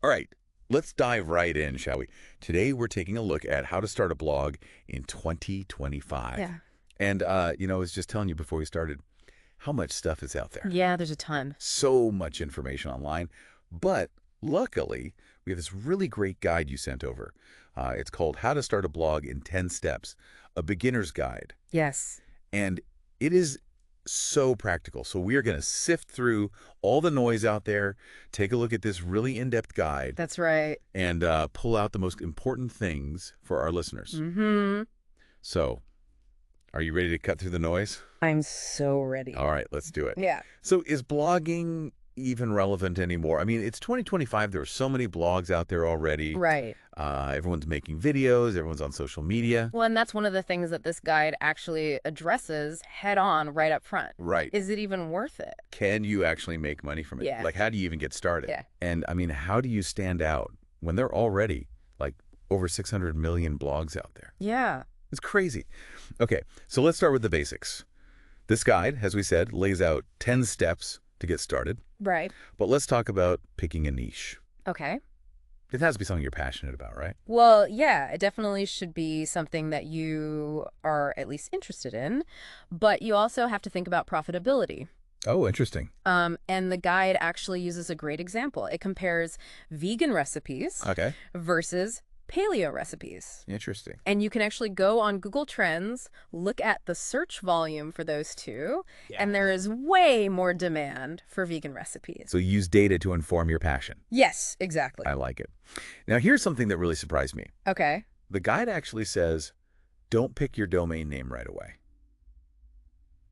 All right, let's dive right in, shall we? Today, we're taking a look at how to start a blog in 2025. Yeah. And, I was just telling you before we started how much stuff is out there. Yeah, there's a ton. So much information online. But luckily, we have this really great guide you sent over. It's called How to Start a Blog in 10 Steps, a beginner's guide. Yes. And it is so practical. So we are going to sift through all the noise out there, take a look at this really in-depth guide, That's right. and pull out the most important things for our listeners. Mm-hmm. So, are you ready to cut through the noise? I'm so ready. All right, let's do it. Yeah. So is blogging even relevant anymore? I mean, it's 2025. There are so many blogs out there already. Right. Everyone's making videos. Everyone's on social media. Well, and that's one of the things that this guide actually addresses head on right up front. Right. Is it even worth it? Can you actually make money from it? Yeah. Like, how do you even get started? Yeah. And, I mean, how do you stand out when there are already, like, over 600 million blogs out there? Yeah. It's crazy. Okay, so let's start with the basics. This guide, as we said, lays out 10 steps to get started. Right. But let's talk about picking a niche. Okay. It has to be something you're passionate about, right? Well, yeah, it definitely should be something that you are at least interested in, but you also have to think about profitability. Oh, interesting. And the guide actually uses a great example. It compares vegan recipes Okay. versus paleo recipes. Interesting. And you can actually go on Google Trends, look at the search volume for those two, and there is way more demand for vegan recipes. So use data to inform your passion. Yes, exactly. I like it. Now, here's something that really surprised me. Okay. The guide actually says, don't pick your domain name right away.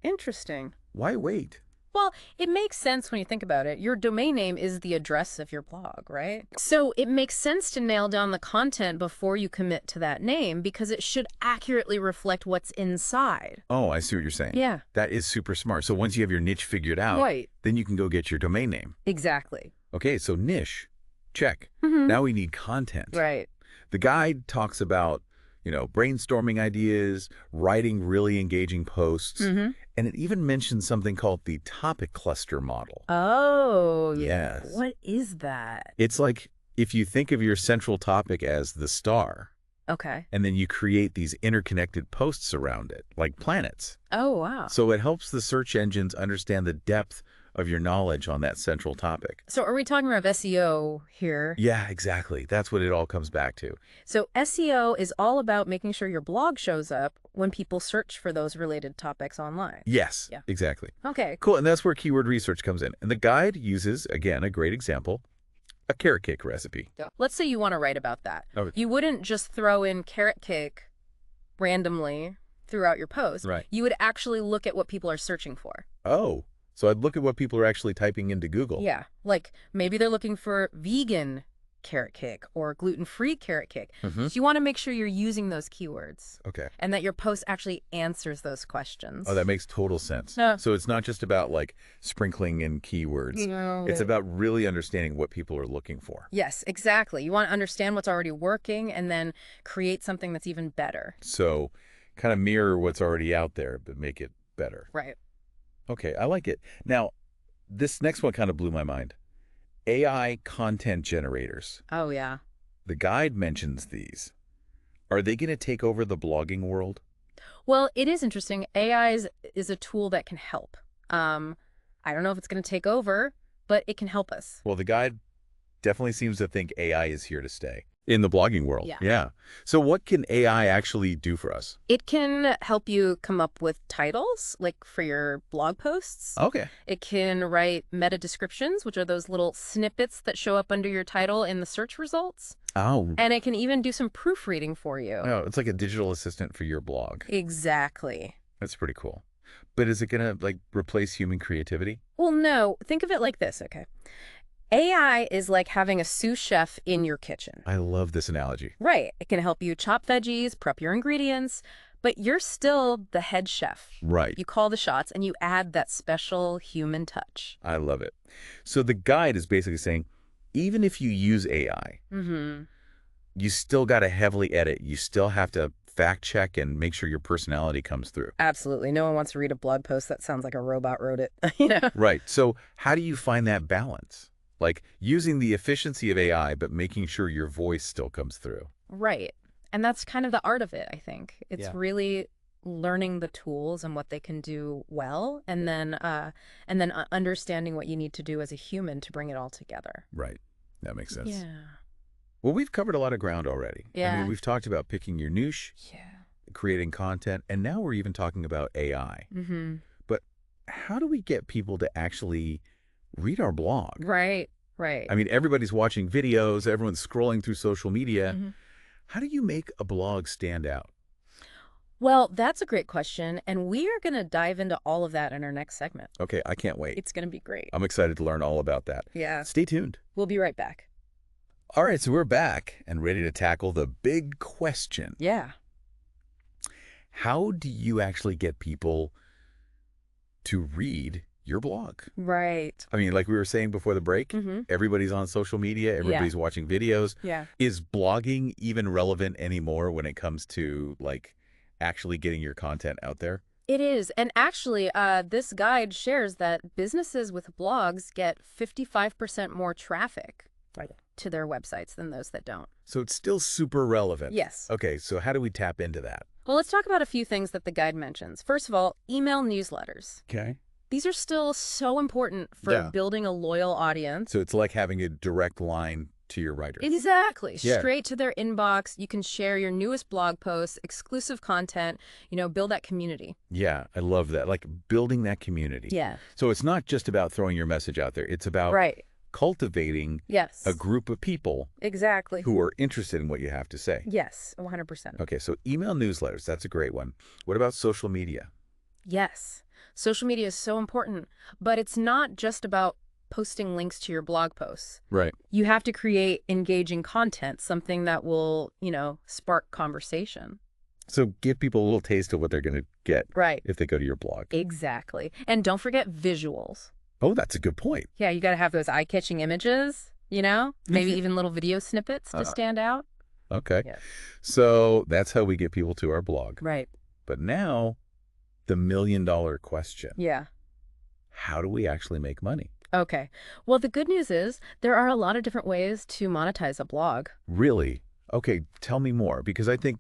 Interesting. Why wait? Well, it makes sense when you think about it. Your domain name is the address of your blog, right? So it makes sense to nail down the content before you commit to that name because it should accurately reflect what's inside. Oh, I see what you're saying. Yeah. That is super smart. So once you have your niche figured out, Right. then you can go get your domain name. Exactly. Okay, so niche, check. Mhm. Now we need content. Right. The guide talks about, brainstorming ideas, writing really engaging posts, Mm-hmm. and it even mentions something called the topic cluster model. Oh, Yes. What is that? It's like if you think of your central topic as the star, Okay. and then you create these interconnected posts around it, like planets. Oh, wow. So it helps the search engines understand the depth of your knowledge on that central topic. So are we talking about SEO here? Yeah, exactly. That's what it all comes back to. So SEO is all about making sure your blog shows up when people search for those related topics online. Yes, Yeah. exactly. Okay. Cool, and that's where keyword research comes in. And the guide uses, again, a great example, a carrot cake recipe. Let's say you want to write about that. Oh. You wouldn't just throw in carrot cake randomly throughout your post. Right. You would actually look at what people are searching for. Oh, so I'd look at what people are actually typing into Google. Yeah. Like maybe they're looking for vegan carrot cake or gluten-free carrot cake. Mhm. So you want to make sure you're using those keywords Okay. and that your post actually answers those questions. Oh, that makes total sense. Yeah. So it's not just about, like, sprinkling in keywords. No. It's about really understanding what people are looking for. Yes, exactly. You want to understand what's already working and then create something that's even better. So kind of mirror what's already out there, but make it better. Right. Okay, I like it. Now, this next one kind of blew my mind. AI content generators. Oh, yeah. The guide mentions these. Are they going to take over the blogging world? Well, it is interesting. AI is a tool that can help. I don't know if it's going to take over, but it can help us. Well, the guide definitely seems to think AI is here to stay in the blogging world. Yeah. So what can AI actually do for us? It can help you come up with titles, like for your blog posts. Okay. It can write meta descriptions, which are those little snippets that show up under your title in the search results. Oh. And it can even do some proofreading for you. No, it's like a digital assistant for your blog. Exactly. That's pretty cool. But is it going to, like, replace human creativity? Well, no. Think of it like this, okay? AI is like having a sous chef in your kitchen. I love this analogy. Right. It can help you chop veggies, prep your ingredients, but you're still the head chef. Right. You call the shots and you add that special human touch. I love it. So the guide is basically saying, even if you use AI, you still got to heavily edit. You still have to fact check and make sure your personality comes through. Absolutely. No one wants to read a blog post that sounds like a robot wrote it, you know? Right. So how do you find that balance? Like using the efficiency of AI, but making sure your voice still comes through. Right. And that's kind of the art of it, I think. It's Yeah. really learning the tools and what they can do well, and then understanding what you need to do as a human to bring it all together. Right. That makes sense. Yeah. Well, we've covered a lot of ground already. I mean, Yeah. we've talked about picking your niche, Yeah. creating content, and now we're even talking about AI. Mm-hmm. But how do we get people to actually read our blog? Right. Right. I mean, everybody's watching videos, everyone's scrolling through social media. Mm-hmm. How do you make a blog stand out? Well, that's a great question, and we are going to dive into all of that in our next segment. Okay, I can't wait. It's going to be great. I'm excited to learn all about that. Yeah. Stay tuned. We'll be right back. All right, so we're back and ready to tackle the big question. Yeah. How do you actually get people to read your blog? Right. I mean, like we were saying before the break, Mm-hmm. everybody's on social media, everybody's watching videos. Yeah. Is blogging even relevant anymore when it comes to like actually getting your content out there? It is. And actually, this guide shares that businesses with blogs get 55% more traffic to their websites than those that don't. So it's still super relevant. Yes. Okay, so how do we tap into that? Well, let's talk about a few things that the guide mentions. First of all, email newsletters. Okay. These are still so important for Yeah. building a loyal audience. So it's like having a direct line to your writer. Exactly. Yeah. Straight to their inbox. You can share your newest blog posts, exclusive content, build that community. Yeah, I love that. Like building that community. Yeah. So it's not just about throwing your message out there. It's about Right. cultivating Yes. a group of people Exactly. who are interested in what you have to say. Yes, 100%. Okay, so email newsletters, that's a great one. What about social media? Yes. Social media is so important, but it's not just about posting links to your blog posts. Right. You have to create engaging content, something that will, spark conversation. So give people a little taste of what they're going to get Right. if they go to your blog. Exactly. And don't forget visuals. Oh, that's a good point. Yeah, you got to have those eye-catching images, maybe even little video snippets to stand out. Okay. Yeah. So that's how we get people to our blog. Right. But now, the million-dollar question. Yeah. How do we actually make money? Okay. Well, the good news is there are a lot of different ways to monetize a blog. Really? Okay, tell me more, because I think,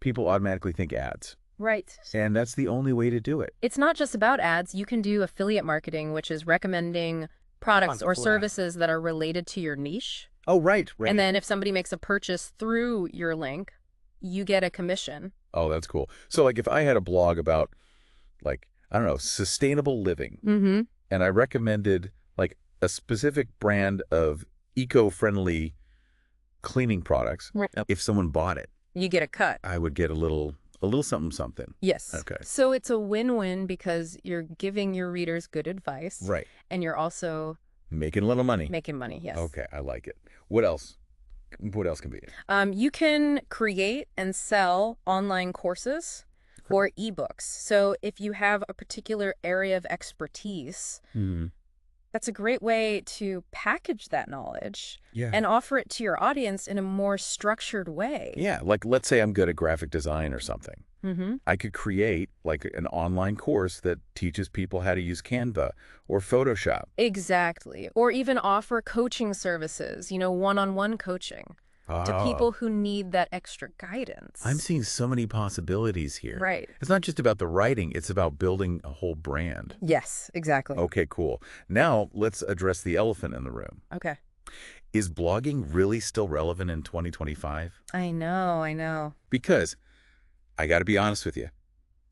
people automatically think ads. Right. And that's the only way to do it. It's not just about ads. You can do affiliate marketing, which is recommending products or services that are related to your niche. Oh, right. And then if somebody makes a purchase through your link, you get a commission. Oh, that's cool. So like if I had a blog about like, I don't know, sustainable living, Mm-hmm. and I recommended like a specific brand of eco-friendly cleaning products, Right. if someone bought it, You get a cut. I would get a little something something. Yes. Okay. So it's a win-win because you're giving your readers good advice. Right. And you're also Making a little money. making money. Yes. Okay, I like it. What else? What else can be? You can create and sell online courses or ebooks. So if you have a particular area of expertise, Mm-hmm. that's a great way to package that knowledge Yeah. and offer it to your audience in a more structured way. Yeah, like let's say I'm good at graphic design or something. Mm-hmm. I could create like an online course that teaches people how to use Canva or Photoshop. Exactly. Or even offer coaching services, one-on-one coaching to people who need that extra guidance. I'm seeing so many possibilities here. Right. It's not just about the writing, it's about building a whole brand. Yes, exactly. Okay, cool. Now let's address the elephant in the room. Okay. Is blogging really still relevant in 2025? I know. Because I got to be honest with you.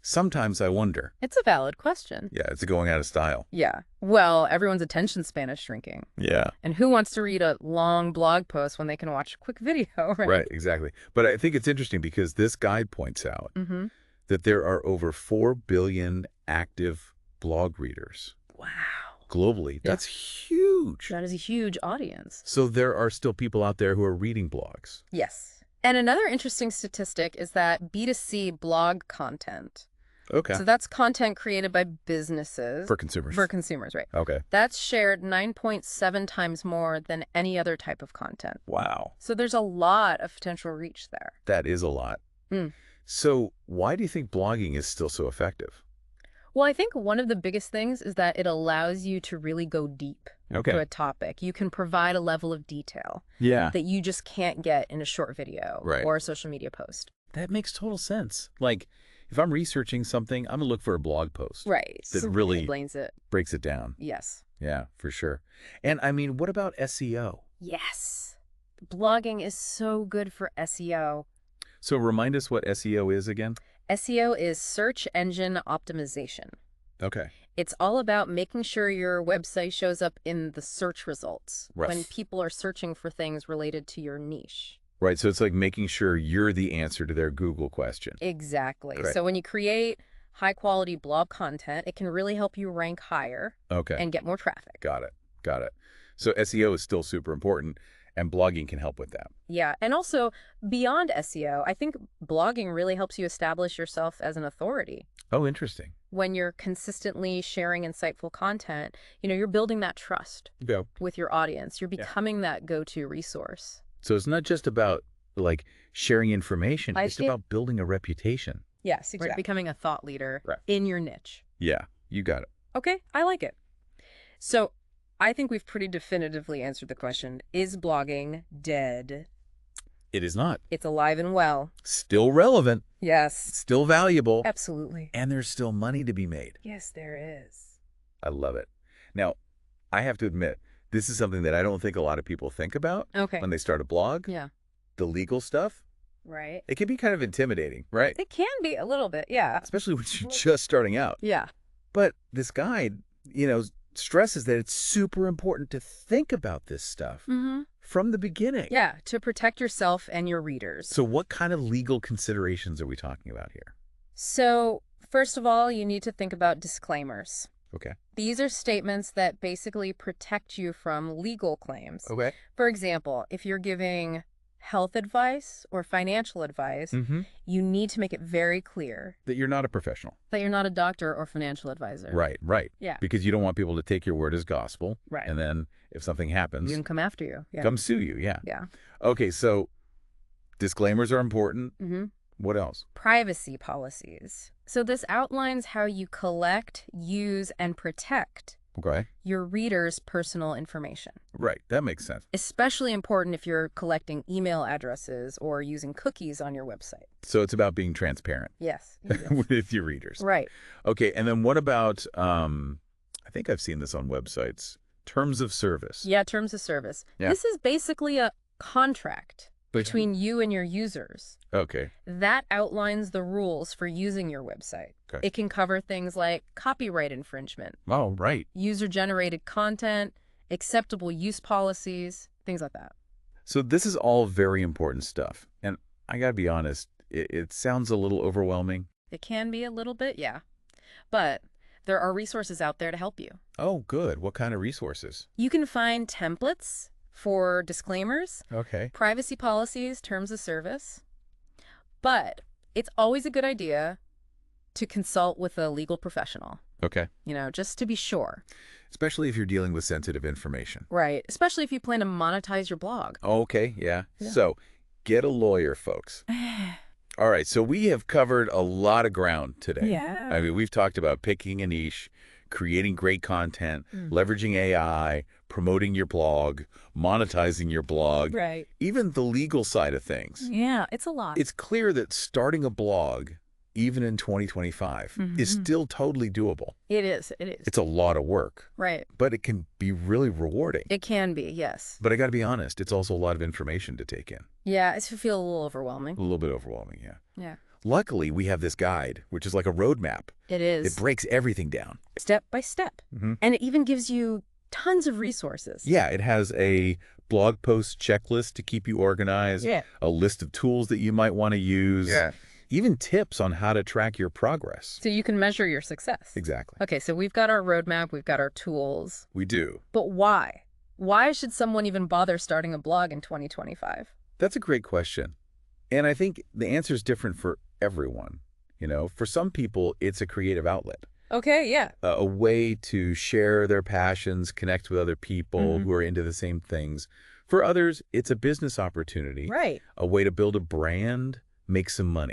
Sometimes I wonder. It's a valid question. Yeah, it's going out of style. Yeah. Well, everyone's attention span is shrinking. Yeah. And who wants to read a long blog post when they can watch a quick video, right? Right, exactly. But I think it's interesting because this guide points out Mm-hmm. that there are over 4 billion active blog readers Wow. globally. Yeah. That's huge. That is a huge audience. So there are still people out there who are reading blogs. Yes. And another interesting statistic is that B2C blog content. Okay. So that's content created by businesses. For consumers. For consumers, right. Okay. That's shared 9.7 times more than any other type of content. Wow. So there's a lot of potential reach there. That is a lot. Mm. So why do you think blogging is still so effective? Well, I think one of the biggest things is that it allows you to really go deep Okay. to a topic. You can provide a level of detail Yeah. that you just can't get in a short video Right. or a social media post. That makes total sense. Like, if I'm researching something, I'm going to look for a blog post Right. that So really explains it. breaks it down. Yes. Yeah, for sure. And I mean, what about SEO? Yes. Blogging is so good for SEO. So remind us what SEO is again. SEO is search engine optimization. Okay. It's all about making sure your website shows up in the search results Right. when people are searching for things related to your niche. Right. So it's like making sure you're the answer to their Google question. Exactly. Correct. So when you create high-quality blog content, it can really help you rank higher Okay. and get more traffic. Got it. Got it. So SEO is still super important, and blogging can help with that. Yeah. And also, beyond SEO, I think blogging really helps you establish yourself as an authority. Oh, interesting. When you're consistently sharing insightful content, you're building that trust Yeah. with your audience. You're becoming that go-to resource. So it's not just about like sharing information. I It's see. about building a reputation. Yes, exactly. Becoming a thought leader Right. in your niche. Yeah, you got it. Okay, I like it. So I think we've pretty definitively answered the question, is blogging dead? It is not. It's alive and well. Still relevant, Yes, still valuable, absolutely. and there's still money to be made. Yes, there is. I love it. Now, I have to admit, this is something that I don't think a lot of people think about Okay. when they start a blog. Yeah. The legal stuff, Right. it can be kind of intimidating, right? It can be a little bit, yeah. Especially when you're just starting out. Yeah. But this guide, stresses that it's super important to think about this stuff Mm-hmm. from the beginning. Yeah, to protect yourself and your readers. So what kind of legal considerations are we talking about here? So, first of all, you need to think about disclaimers. Okay. These are statements that basically protect you from legal claims. Okay. For example, if you're giving health advice or financial advice, Mm-hmm. you need to make it very clear That you're not a professional. that you're not a doctor or financial advisor. Right, right. Yeah. Because you don't want people to take your word as gospel. Right. And then if something happens, You can come after you. Yeah. come sue you. Yeah. Yeah. Okay, so disclaimers are important. Mm-hmm. What else? Privacy policies. So this outlines how you collect, use, and protect Okay. your readers' personal information. Right. That makes sense. Especially important if you're collecting email addresses or using cookies on your website. So it's about being transparent Yes. with your readers. Right. Okay. And then what about, I think I've seen this on websites, terms of service. Yeah, terms of service. Yeah. This is basically a contract between you and your users. Okay. That outlines the rules for using your website. Okay. It can cover things like copyright infringement, Oh, right. user-generated content, acceptable use policies, things like that. So this is all very important stuff. And I got to be honest, it sounds a little overwhelming. It can be a little bit, yeah. But there are resources out there to help you. Oh, good. What kind of resources? You can find templates for disclaimers, Okay. privacy policies, terms of service. But it's always a good idea to consult with a legal professional, Okay. just to be sure. Especially if you're dealing with sensitive information. Right. Especially if you plan to monetize your blog. Okay. Yeah. Yeah. So get a lawyer, folks. All right. So we have covered a lot of ground today. Yeah. I mean, we've talked about picking a niche, creating great content, leveraging AI, promoting your blog, monetizing your blog, Right. even the legal side of things. Yeah, it's a lot. It's clear that starting a blog, even in 2025, is still totally doable. It is. It is. It's a lot of work, Right. but it can be really rewarding. It can be, yes. But I got to be honest, it's also a lot of information to take in. Yeah, it feels a little overwhelming. A little bit overwhelming, yeah. Yeah. Luckily, we have this guide, which is like a roadmap. It is. It breaks everything down. Step by step. And it even gives you tons of resources. Yeah, it has a blog post checklist to keep you organized, Yeah. a list of tools that you might want to use, even tips on how to track your progress. So you can measure your success. Exactly. Okay, so we've got our roadmap, we've got our tools. We do. But why? Why should someone even bother starting a blog in 2025? That's a great question. And I think the answer is different for everyone. For some people, it's a creative outlet, Okay, yeah. a way to share their passions, connect with other people who are into the same things. For others, it's a business opportunity, Right. a way to build a brand, make some money.